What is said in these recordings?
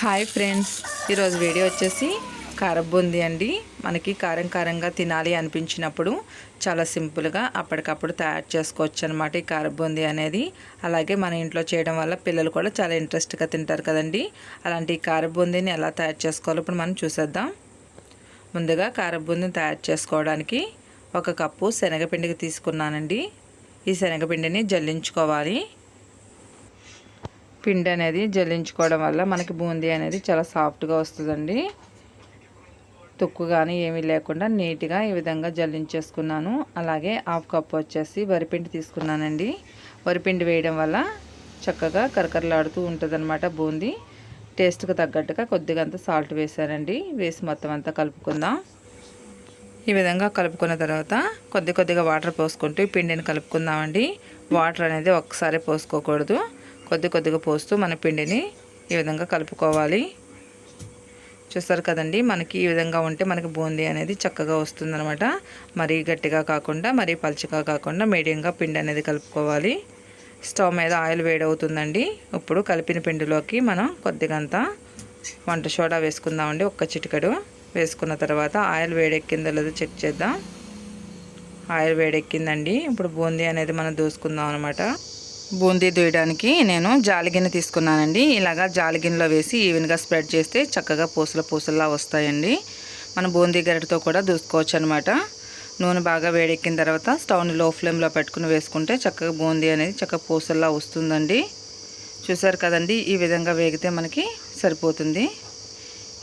Hi friends, ఈరోజు video వచ్చేసి కార బూందీ అండి. మనకి కారం కారంగా తినాలి అనిపించినప్పుడు చాలా సింపుల్గా అప్పటికప్పుడు తయారు చేసుకోవచ్చు అనమాట ఈ కార బూందీ అనేది. అలాగే మన ఇంట్లో చేయడం వల్ల పిల్లలు కూడా చాలా ఇంట్రెస్ట్గా తింటారు కదండి. అలాంటి ఈ కార బూందీని ఎలా తయారు చేసుకోవాలో ఇప్పుడు మనం చూసేద్దాం. ముందుగా కార బూందీని తయారు చేసుకోవడానికి 1 కప్పు శనగపిండికి తీసుకున్నానండి. ఈ శనగపిండిని జల్లించుకోవాలి. పిండి అనేది జల్లించుకోవడం వల్ల మనకి బూందీ అనేది చాలా సాఫ్ట్గా వస్తుందండి. తుక్కు కానీ ఏమీ లేకుండా నీట్గా ఈ విధంగా జల్లించేసుకున్నాను. అలాగే 1/2 కప్పు వచ్చేసి వరిపిండి తీసుకున్నానండి. వరిపిండి వేయడం వల్ల చక్కగా కరకరలాడుతూ ఉంటుందన్నమాట బూందీ. టేస్ట్కి తగ్గట్టుగా కొద్దిగా అంత సాల్ట్ వేసానండి. వేసి మొత్తం అంతా కలుపుకుందాం. ఈ విధంగా కలుపుకున్న తర్వాత కొద్దిగా వాటర్ పోసుకుంటూ ఈ పిండిని కలుపుకుందామండి. వాటర్ అనేది ఒక్కసారి పోసుకోకూడదు. కొద్దిగా పోస్తూ మన పిండిని ఈ విధంగా కలుపుకోవాలి. చూస్తారు కదండి, మనకి ఈ విధంగా ఉంటే మనకి బూందీ అనేది చక్కగా వస్తుందన్నమాట. మరీ గట్టిగా కాకుండా మరీ పలుచగా కాకుండా మీడియంగా పిండి అనేది కలుపుకోవాలి. స్టవ్ మీద ఆయిల్ వేడవుతుందండి. ఇప్పుడు కలిపిన పిండిలోకి మనం కొద్దిగంత వంట సోడా వేసుకుందామండి. 1 చిటికెడు వేసుకున్న తర్వాత ఆయిల్ వేడెక్కిందో లేదో చెక్ చేద్దాం. ఆయిల్ వేడెక్కిందండి. ఇప్పుడు బూందీ అనేది మనం దూసుకుందాం అనమాట. బూందీ దూయడానికి నేను జాలిగిన్నె తీసుకున్నానండి. ఇలాగా జాలిగిన్నెలో వేసి ఈవెన్గా స్ప్రెడ్ చేస్తే చక్కగా పూసలా వస్తాయండి. మనం బూందీ గరిటతో కూడా దూసుకోవచ్చు అనమాట. నూనె బాగా వేడెక్కిన తర్వాత స్టవ్ని లో ఫ్లేమ్లో పెట్టుకుని వేసుకుంటే చక్కగా బూందీ అనేది చక్కగా పూసలా వస్తుందండి. చూసారు కదండి, ఈ విధంగా వేగితే మనకి సరిపోతుంది.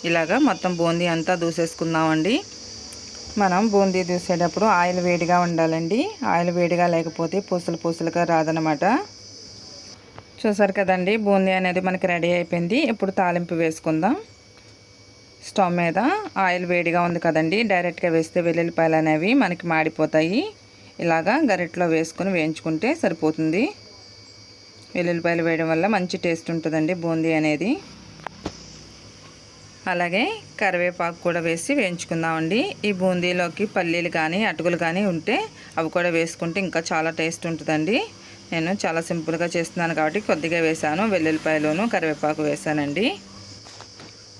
ఇలాగా మొత్తం బూందీ అంతా దూసేసుకుందామండి. మనం బూందీ దూసేటప్పుడు ఆయిల్ వేడిగా ఉండాలండి. ఆయిల్ వేడిగా లేకపోతే పూసలుగా రాదనమాట. చూసారు కదండి, బూందీ అనేది మనకి రెడీ అయిపోయింది. ఇప్పుడు తాలింపు వేసుకుందాం. స్టవ్ మీద ఆయిల్ వేడిగా ఉంది కదండి, డైరెక్ట్గా వేస్తే వెల్లుల్లిపాయలు అనేవి మనకి మాడిపోతాయి. ఇలాగా గరిటలో వేసుకొని వేయించుకుంటే సరిపోతుంది. వెల్లుల్లిపాయలు వేయడం వల్ల మంచి టేస్ట్ ఉంటుందండి బూందీ అనేది. అలాగే కరివేపాకు కూడా వేసి వేయించుకుందామండి. ఈ బూందీలోకి పల్లీలు కానీ అటుకులు కానీ ఉంటే అవి కూడా వేసుకుంటే ఇంకా చాలా టేస్ట్ ఉంటుందండి. నేను చాలా సింపుల్గా చేస్తున్నాను కాబట్టి కొద్దిగా వేసాను. వెల్లుల్లిపాయలోను కరివేపాకు వేసానండి.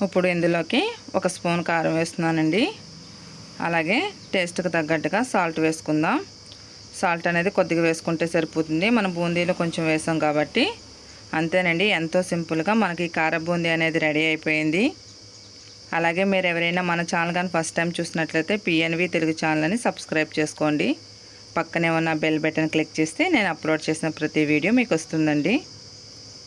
ఇప్పుడు ఇందులోకి 1 స్పూన్ కారం వేస్తున్నానండి. అలాగే టేస్ట్కి తగ్గట్టుగా సాల్ట్ వేసుకుందాం. సాల్ట్ అనేది కొద్దిగా వేసుకుంటే సరిపోతుంది. మనం బూందీలో కొంచెం వేసాం కాబట్టి. అంతేనండి, ఎంతో సింపుల్గా మనకి కార బూందీ అనేది రెడీ అయిపోయింది. అలాగే మీరు ఎవరైనా మన ఛానల్ కానీ ఫస్ట్ టైం చూసినట్లయితే PNV తెలుగు ఛానల్ని సబ్స్క్రైబ్ చేసుకోండి. పక్కనే ఉన్న బెల్ బటన్ క్లిక్ చేస్తే నేను అప్లోడ్ చేసిన ప్రతి వీడియో మీకు వస్తుందండి.